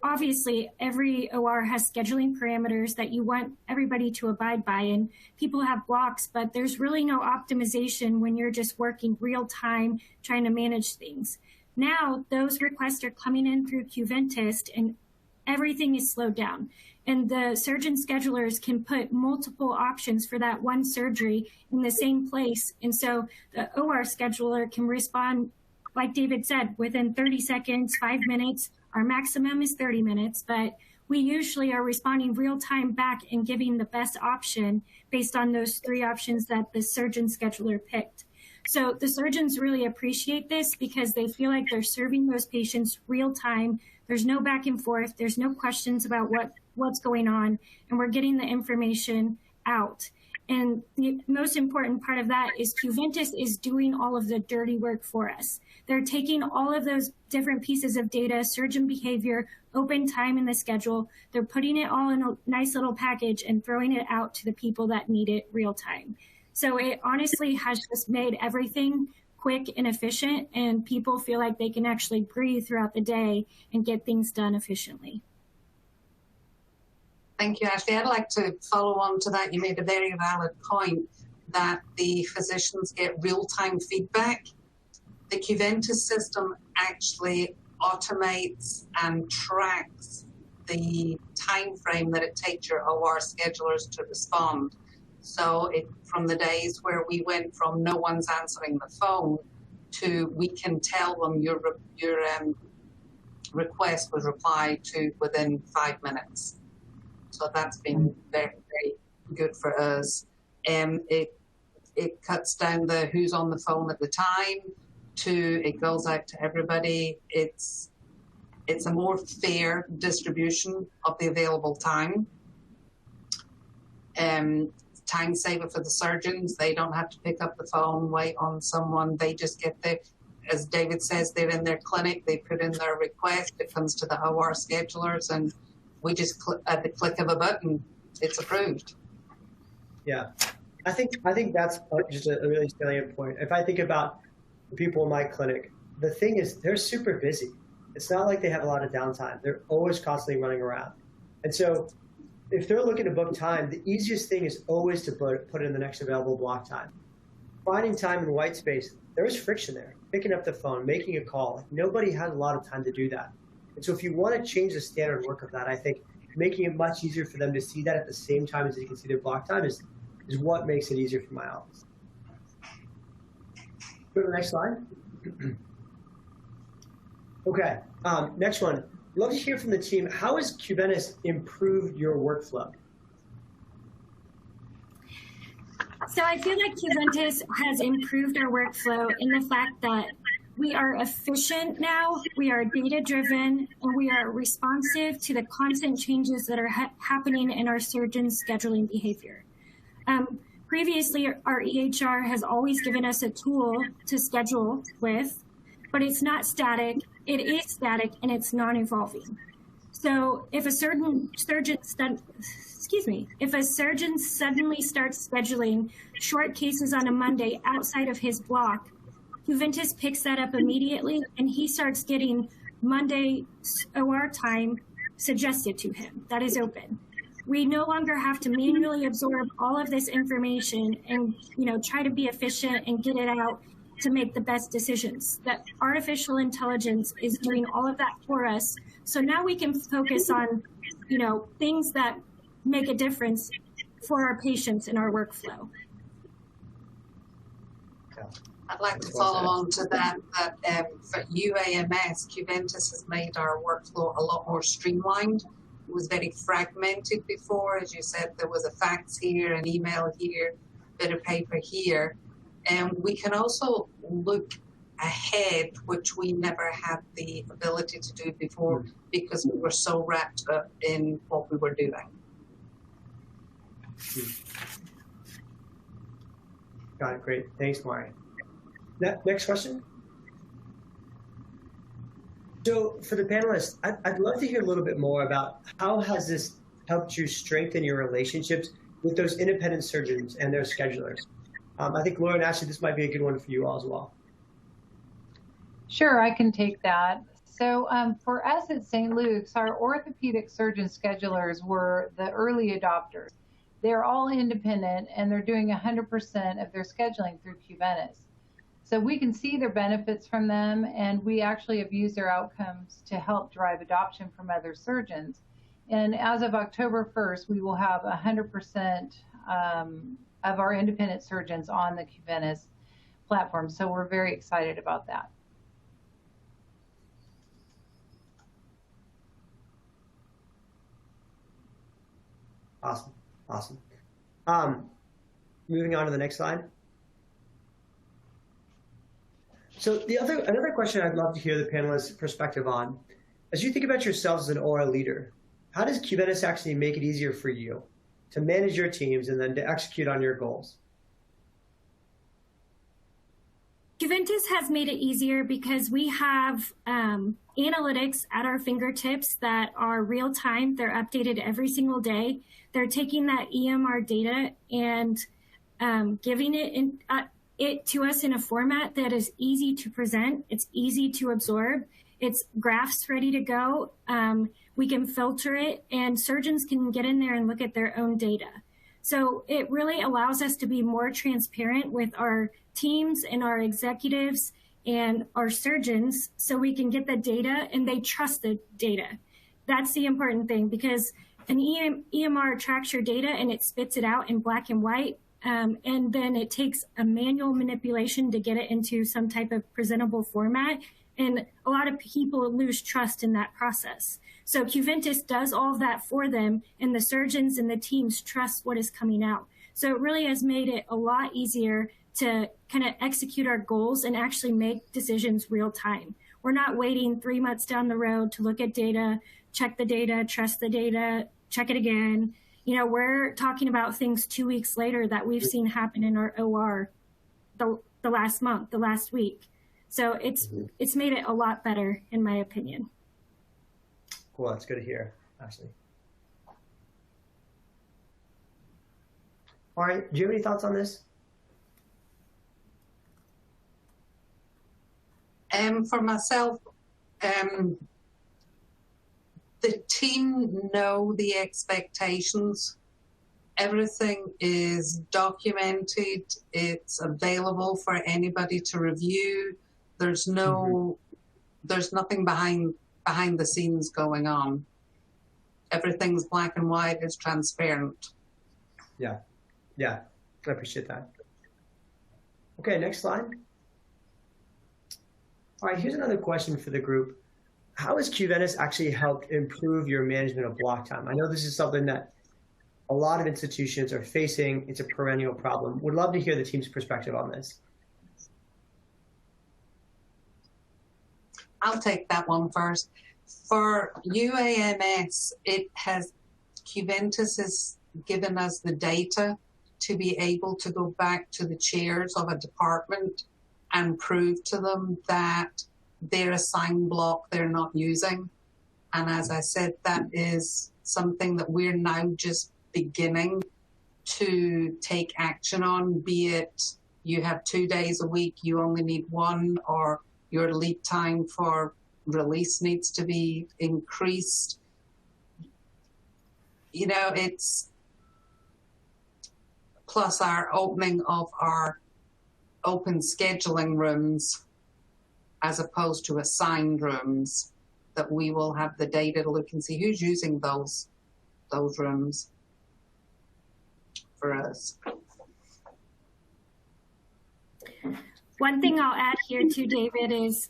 obviously every OR has scheduling parameters that you want everybody to abide by, and people have blocks, but there's really no optimization when you're just working real time trying to manage things. Now those requests are coming in through Juventus and everything is slowed down. And the surgeon schedulers can put multiple options for that one surgery in the same place. And so the OR scheduler can respond, like David said, within 30 seconds, 5 minutes. Our maximum is 30 minutes, but we usually are responding real time back and giving the best option based on those 3 options that the surgeon scheduler picked. So the surgeons really appreciate this because they feel like they're serving those patients real time. There's no back and forth. There's no questions about what's going on, and we're getting the information out. And the most important part of that is Juventus is doing all of the dirty work for us. They're taking all of those different pieces of data, surgeon behavior, open time in the schedule. They're putting it all in a nice little package and throwing it out to the people that need it real time. So it honestly has just made everything quick and efficient, and people feel like they can actually breathe throughout the day and get things done efficiently. Thank you, Ashley. I'd like to follow on to that. You made a very valid point that the physicians get real-time feedback. The Juventus system actually automates and tracks the time frame that it takes your OR schedulers to respond. So from the days where we went from no one's answering the phone to we can tell them your request was replied to within 5 minutes. So that's been very, very good for us. It cuts down the who's on the phone at the time to it goes out to everybody. It's a more fair distribution of the available time. Time saver for the surgeons. They don't have to pick up the phone, wait on someone. They just get there. As David says, they're in their clinic. They put in their request. It comes to the OR schedulers, and we just at the click of a button, it's approved. Yeah, I think that's just a really salient point. If I think about the people in my clinic, the thing is they're super busy. It's not like they have a lot of downtime. They're always constantly running around. And so if they're looking to book time, the easiest thing is always to put in the next available block time. Finding time in white space, there's friction there. Picking up the phone, making a call. Like, nobody has a lot of time to do that. And so if you want to change the standard work of that, I think making it much easier for them to see that at the same time as they can see their block time is what makes it easier for my office. Go to the next slide. Okay, next one. Love to hear from the team. How has Cubanis improved your workflow? So I feel like Juventus has improved our workflow in the fact that we are efficient now, we are data-driven, and we are responsive to the constant changes that are happening in our surgeons' scheduling behavior. Previously, our EHR has always given us a tool to schedule with, but it's not static. It is static, and it's non-evolving. So if a surgeon suddenly starts scheduling short cases on a Monday outside of his block, Juventus picks that up immediately, and he starts getting Monday OR time suggested to him. That is open. We no longer have to manually absorb all of this information and, try to be efficient and get it out to make the best decisions. That artificial intelligence is doing all of that for us. So now we can focus on, things that make a difference for our patients in our workflow. I'd like to follow on to that for UAMS, Juventus has made our workflow a lot more streamlined. It was very fragmented before. As you said, there was a fax here, an email here, a bit of paper here. And we can also look ahead, which we never had the ability to do before because we were so wrapped up in what we were doing. Got it. Great. Thanks, Mairi. Next question. So for the panelists, I'd love to hear a little bit more about how has this helped you strengthen your relationships with those independent surgeons and their schedulers? I think, Lorie and Ashley, this might be a good one for you all as well. Sure, I can take that. So for us at St. Luke's, our orthopedic surgeon schedulers were the early adopters. They're all independent, and they're doing 100% of their scheduling through Cubanis. So we can see their benefits from them, and we actually have used their outcomes to help drive adoption from other surgeons. And as of October 1st, we will have 100% of our independent surgeons on the Cubanis platform. So we're very excited about that. Awesome. Awesome. Moving on to the next slide. So another question I'd love to hear the panelists' perspective on, as you think about yourselves as an OR leader, how does Cubanis actually make it easier for you to manage your teams and then to execute on your goals? Juventus has made it easier because we have analytics at our fingertips that are real time. They're updated every single day. They're taking that EMR data and giving it to us in a format that is easy to present. It's easy to absorb. It's graphs ready to go. We can filter it, and surgeons can get in there and look at their own data. So it really allows us to be more transparent with our teams and our executives and our surgeons so we can get the data and they trust the data. That's the important thing, because an EMR tracks your data and it spits it out in black and white. And then it takes a manual manipulation to get it into some type of presentable format. And a lot of people lose trust in that process. So Juventus does all of that for them, and the surgeons and the teams trust what is coming out. So it really has made it a lot easier to kind of execute our goals and actually make decisions real time. We're not waiting 3 months down the road to look at data, check the data, trust the data, check it again. We're talking about things 2 weeks later that we've seen happen in our OR the last month, the last week. So it's made it a lot better, in my opinion. Cool, that's good to hear, Ashley. All right, do you have any thoughts on this? For myself, the team know the expectations. Everything is documented. It's available for anybody to review. There's there's nothing behind the scenes going on. Everything's black and white. It's transparent. Yeah, I appreciate that. Okay, next slide. All right, here's another question for the group. How has Cubanis actually helped improve your management of block time? I know this is something that a lot of institutions are facing. It's a perennial problem. Would love to hear the team's perspective on this. I'll take that one first. For UAMS, Juventus has given us the data to be able to go back to the chairs of a department and prove to them that their assigned block they're not using. And as I said, that is something that we're now just beginning to take action on, be it you have 2 days a week, you only need one, or your lead time for release needs to be increased. You know, it's plus our opening of our open scheduling rooms as opposed to assigned rooms, that we will have the data to look and see who's using those rooms for us. One thing I'll add here too, David, is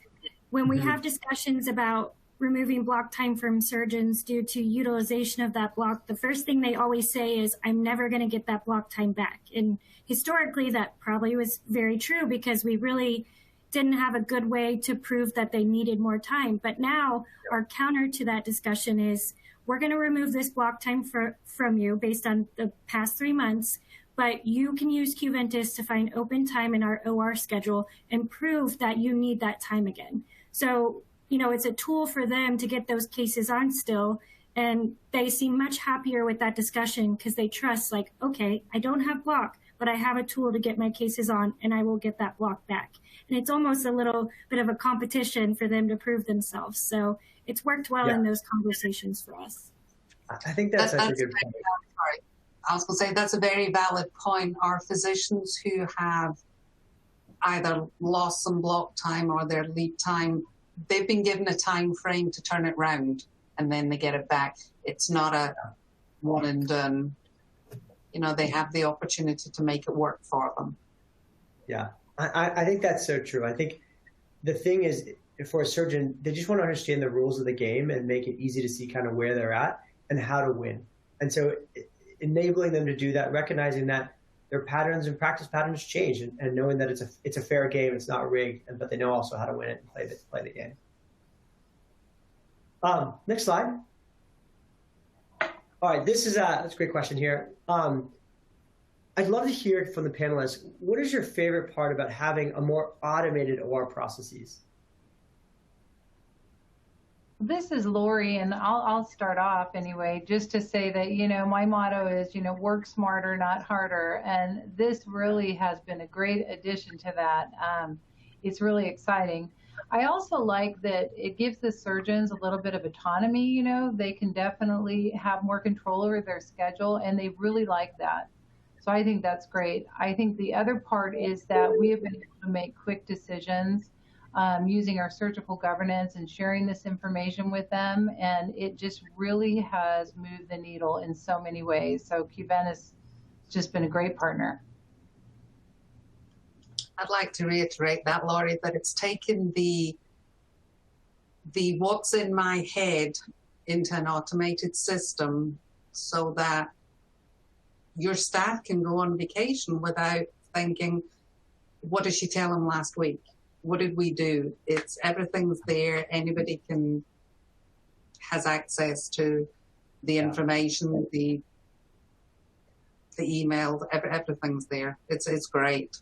when we have discussions about removing block time from surgeons due to utilization of that block, the first thing they always say is, I'm never going to get that block time back. And historically, that probably was very true because we really didn't have a good way to prove that they needed more time. But now our counter to that discussion is, we're going to remove this block time from you based on the past 3 months, but you can use Juventus to find open time in our OR schedule and prove that you need that time again. So, you know, it's a tool for them to get those cases on still. And they seem much happier with that discussion because they trust, like, okay, I don't have block, but I have a tool to get my cases on and I will get that block back. And it's almost a little bit of a competition for them to prove themselves. So it's worked well in those conversations for us. I think that's such a good point. Sorry. I was going to say that's a very valid point. Our physicians who have either lost some block time or their lead time, they've been given a time frame to turn it round and then they get it back. It's not a one and done. You know, they have the opportunity to make it work for them. Yeah, I think that's so true. I think the thing is, for a surgeon, they just want to understand the rules of the game and make it easy to see kind of where they're at and how to win. And so enabling them to do that, recognizing that their patterns and practice patterns change, and knowing that it's a fair game, it's not rigged, but they know also how to win it and play the game. Next slide. All right, that's a great question here. I'd love to hear from the panelists, what is your favorite part about having a more automated OR processes? This is Lorie, and I'll start off anyway, just to say that, you know, my motto is, you know, work smarter, not harder. And this really has been a great addition to that. It's really exciting. I also like that it gives the surgeons a little bit of autonomy, you know, they can definitely have more control over their schedule, and they really like that. So I think that's great. I think the other part is that we have been able to make quick decisions using our surgical governance and sharing this information with them, and it just really has moved the needle in so many ways. So Cubanis has just been a great partner. I'd like to reiterate that, Lorie, that it's taken the what's in my head into an automated system so that your staff can go on vacation without thinking, what did she tell him last week? What did we do? It's everything's there. Anybody has access to the information, the emails, everything's there. It's great.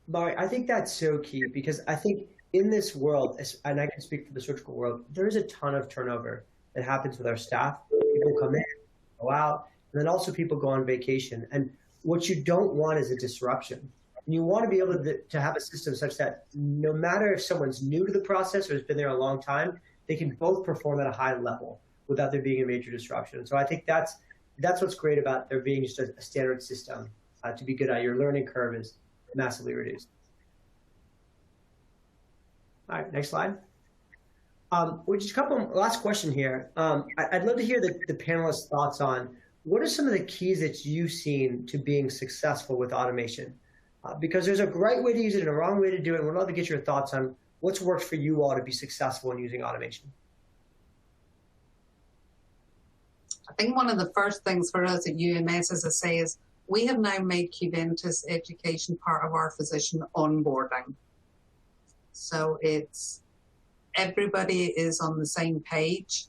Lorie, I think that's so key, because I think in this world, and I can speak for the surgical world, there is a ton of turnover that happens with our staff. People come in, go out, and then also people go on vacation. And what you don't want is a disruption. And you want to be able to have a system such that no matter if someone's new to the process or has been there a long time, they can both perform at a high level without there being a major disruption. So I think that's what's great about there being just a standard system to be good at. Your learning curve is massively reduced. All right, next slide. Just a couple last question here. I'd love to hear the panelists' thoughts on what are some of the keys that you've seen to being successful with automation? Because there's a right way to use it and a wrong way to do it. And we'd love to get your thoughts on what's worked for you all to be successful in using automation. I think one of the first things for us at UAMS, as I say, is we have now made Juventus education part of our physician onboarding. So it's everybody is on the same page.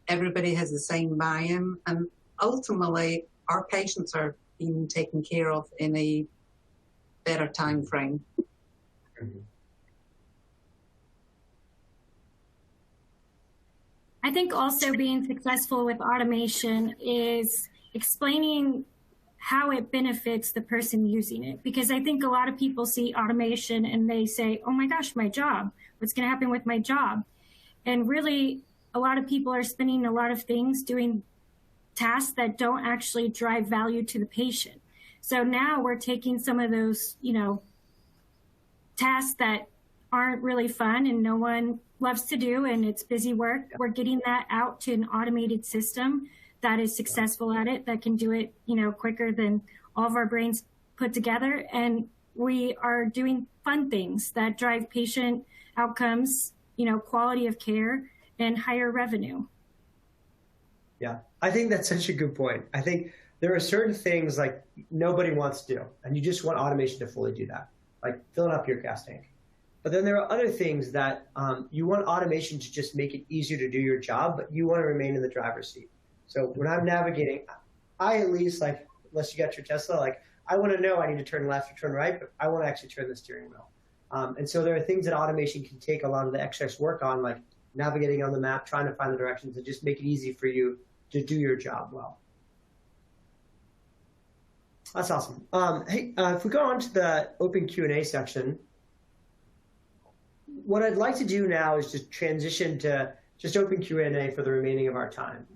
Everybody has the same buy-in, and ultimately our patients are being taken care of in a better time frame. I think also being successful with automation is explaining how it benefits the person using it. Because I think a lot of people see automation and they say, oh my gosh, my job, what's going to happen with my job? And really, a lot of people are spending a lot of things doing tasks that don't actually drive value to the patient. So now we're taking some of those, tasks that aren't really fun and no one loves to do, and it's busy work. We're getting that out to an automated system that is successful at it, that can do it, quicker than all of our brains put together. And we are doing fun things that drive patient outcomes, quality of care, and higher revenue. Yeah, I think that's such a good point. I think there are certain things like nobody wants to do, and you just want automation to fully do that, like filling up your gas tank. But then there are other things that you want automation to just make it easier to do your job, but you want to remain in the driver's seat. So when I'm navigating, I at least, like, unless you got your Tesla, like, I want to know I need to turn left or turn right, but I want to actually turn the steering wheel. And so there are things that automation can take a lot of the excess work on, like navigating on the map, trying to find the directions, and just make it easy for you to do your job well. That's awesome. Hey, if we go on to the open Q&A section, what I'd like to do now is just transition to just open Q&A for the remaining of our time.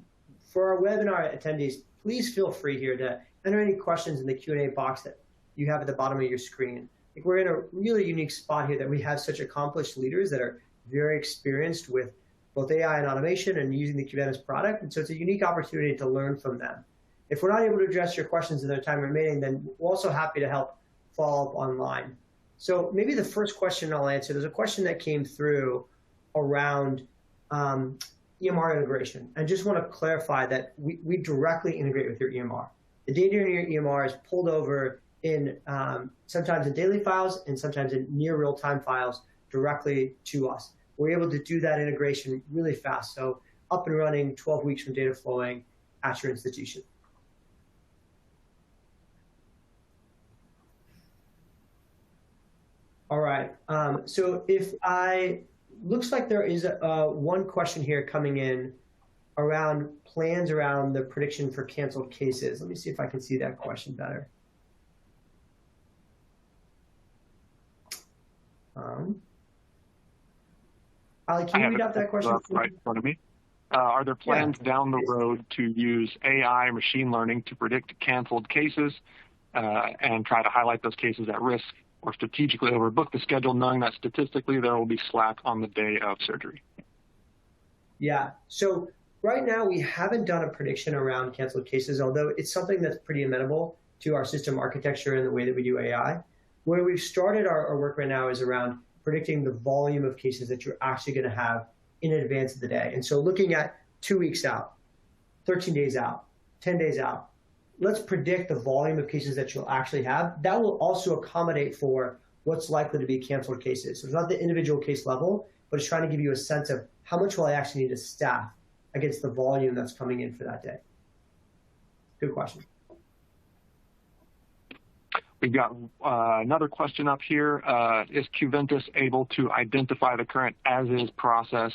For our webinar attendees, please feel free here to enter any questions in the Q&A box that you have at the bottom of your screen. I think we're in a really unique spot here that we have such accomplished leaders that are very experienced with both AI and automation and using the Cubanis product. And so it's a unique opportunity to learn from them. If we're not able to address your questions in the time remaining, then we're also happy to help follow up online. So maybe the first question I'll answer, there's a question that came through around EMR integration. I just want to clarify that we directly integrate with your EMR. The data in your EMR is pulled over in sometimes in daily files and sometimes in near real-time files directly to us. We're able to do that integration really fast. So up and running 12 weeks from data flowing at your institution. All right, so looks like there is one question here coming in around plans around the prediction for canceled cases. Let me see if I can see that question better. Ali, can you read out that question? Right in front of me. Are there plans down the road to use AI machine learning to predict canceled cases and try to highlight those cases at risk, or strategically overbook the schedule, knowing that statistically there will be slack on the day of surgery? Yeah, so right now we haven't done a prediction around canceled cases, although it's something that's pretty amenable to our system architecture and the way that we do AI. Where we've started our work right now is around predicting the volume of cases that you're actually going to have in advance of the day. And so looking at 2 weeks out, 13 days out, 10 days out, let's predict the volume of cases that you'll actually have. That will also accommodate for what's likely to be canceled cases. So it's not the individual case level, but it's trying to give you a sense of how much will I actually need to staff against the volume that's coming in for that day. Good question. We've got another question up here. Is Juventus able to identify the current as-is process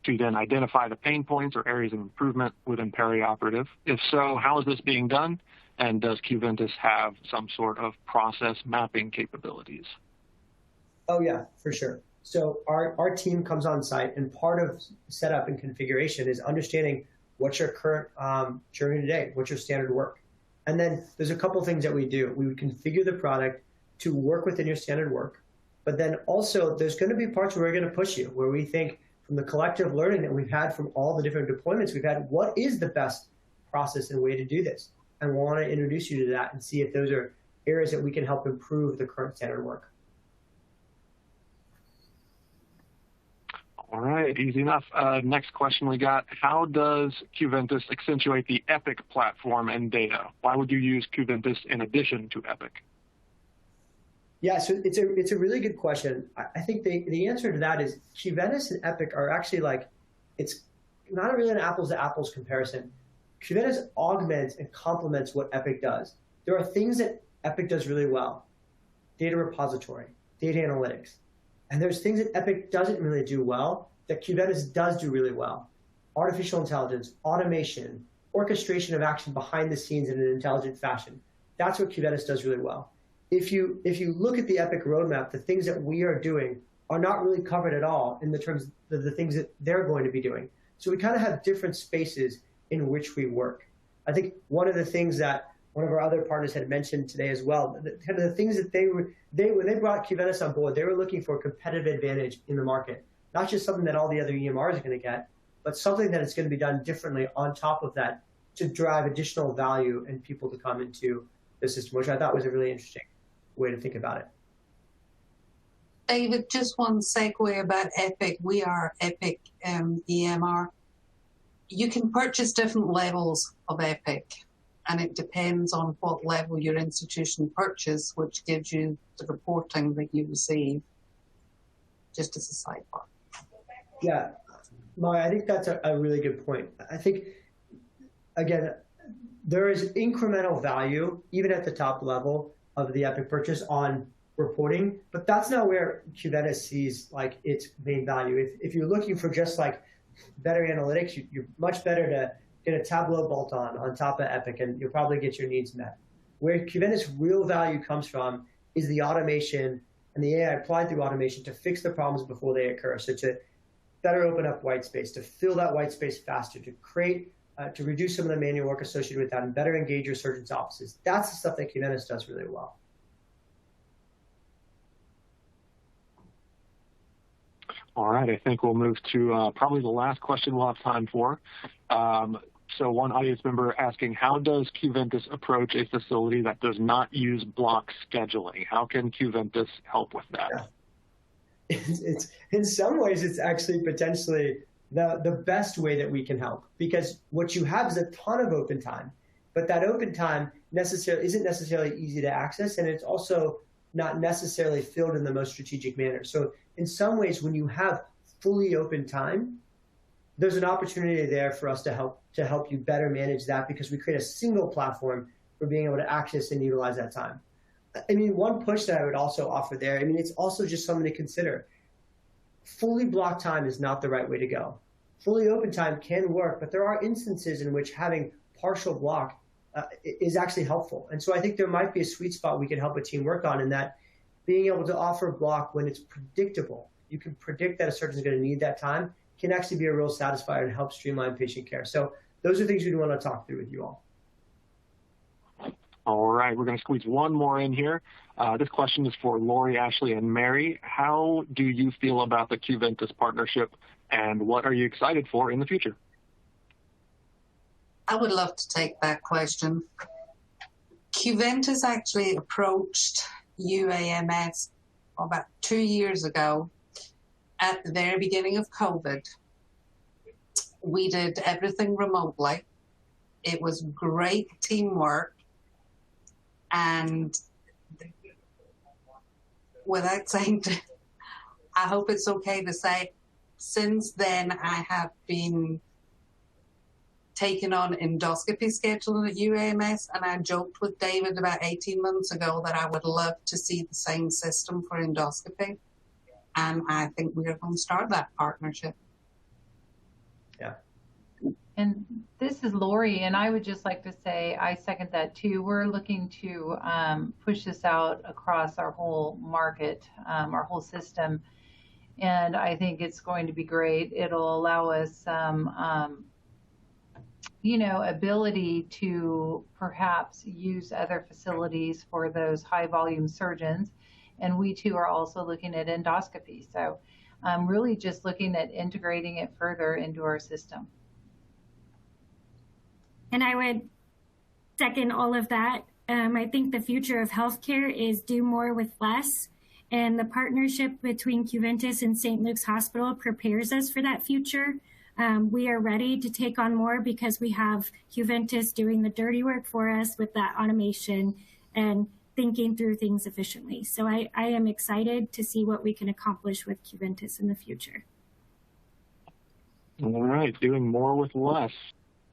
to then identify the pain points or areas of improvement within perioperative? If so, how is this being done? And does Juventus have some sort of process mapping capabilities? Oh yeah, for sure. So our team comes on site, and part of setup and configuration is understanding what's your current journey today, what's your standard work. And then there's a couple things that we do. We would configure the product to work within your standard work, but then also there's going to be parts where we're going to push you, where we think from the collective learning that we've had from all the different deployments we've had, what is the best process and way to do this? And we want to introduce you to that and see if those are areas that we can help improve the current standard work. All right, easy enough. Next question we got, how does Juventus accentuate the Epic platform and data? Why would you use Juventus in addition to Epic? Yeah, so it's a really good question. I think the answer to that is Cubanis and Epic are actually like, it's not really an apples to apples comparison. Cubanis augments and complements what Epic does. There are things that Epic does really well. Data repository, data analytics. And there's things that Epic doesn't really do well that Cubanis does do really well. Artificial intelligence, automation, orchestration of action behind the scenes in an intelligent fashion. That's what Cubanis does really well. If you look at the Epic roadmap, the things that we are doing are not really covered at all in the terms of the things that they're going to be doing. So we kind of have different spaces in which we work. I think one of the things that one of our other partners had mentioned today as well, kind of the things that when they brought Cubanis on board, they were looking for a competitive advantage in the market, not just something that all the other EMRs are going to get, but something that is going to be done differently on top of that to drive additional value and people to come into the system, which I thought was a really interesting way to think about it. David, just one segue about Epic. We are Epic EMR. You can purchase different levels of Epic, and it depends on what level your institution purchase, which gives you the reporting that you receive, just as a sidebar. Yeah, Mairi, I think that's a really good point. I think, again, there is incremental value, even at the top level of the Epic purchase on reporting, but that's not where Cubanis sees like its main value. If you're looking for just like better analytics, you're much better to get a Tableau bolt-on on top of Epic, and you'll probably get your needs met. Where Cubanis' real value comes from is the automation and the AI applied through automation to fix the problems before they occur. So to better open up white space, to fill that white space faster, to create, to reduce some of the manual work associated with that, and better engage your surgeons' offices. That's the stuff that Cubanis does really well. All right, I think we'll move to probably the last question we'll have time for. So one audience member asking, how does Juventus approach a facility that does not use block scheduling? How can Juventus help with that? Yeah. It's in some ways, it's actually potentially the best way that we can help, because what you have is a ton of open time, but that open time isn't necessarily easy to access, and it's also not necessarily filled in the most strategic manner. So in some ways, when you have fully open time, there's an opportunity there for us to help you better manage that, because we create a single platform for being able to access and utilize that time. I mean, one push that I would also offer there, I mean, it's also just something to consider. Fully blocked time is not the right way to go. Fully open time can work, but there are instances in which having partial block is actually helpful. And so I think there might be a sweet spot we can help a team work on, in that being able to offer block when it's predictable. You can predict that a surgeon is going to need that time, can actually be a real satisfier and help streamline patient care. So those are things we'd want to talk through with you all. All right, we're going to squeeze one more in here. This question is for Lorie, Ashley, and Mairi. How do you feel about the Juventus partnership, and what are you excited for in the future? I would love to take that question. Juventus actually approached UAMS about 2 years ago at the very beginning of COVID. We did everything remotely. It was great teamwork. And without saying, I hope it's okay to say, since then I have been taking on endoscopy scheduling at UAMS, and I joked with David about 18 months ago that I would love to see the same system for endoscopy. And I think we are going to start that partnership. Yeah. And this is Lorie, and I would just like to say I second that too. We're looking to push this out across our whole market, our whole system, and I think it's going to be great. It'll allow us some, ability to perhaps use other facilities for those high volume surgeons, and we too are also looking at endoscopy. So I'm really just looking at integrating it further into our system. And I would second all of that. I think the future of healthcare is do more with less. And the partnership between Juventus and St. Luke's Hospital prepares us for that future. We are ready to take on more because we have Juventus doing the dirty work for us with that automation and thinking through things efficiently. So I am excited to see what we can accomplish with Juventus in the future. All right, doing more with less.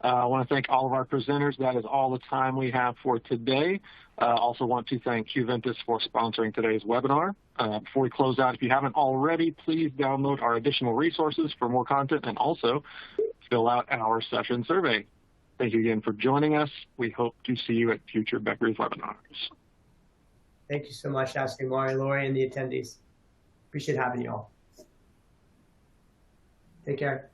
I want to thank all of our presenters. That is all the time we have for today. Also want to thank Juventus for sponsoring today's webinar. Before we close out, if you haven't already, please download our additional resources for more content and also fill out our session survey. Thank you again for joining us. We hope to see you at future Becker's webinars. Thank you so much, Ashley, Mairi, Lorie, and the attendees. Appreciate having you all. Take care.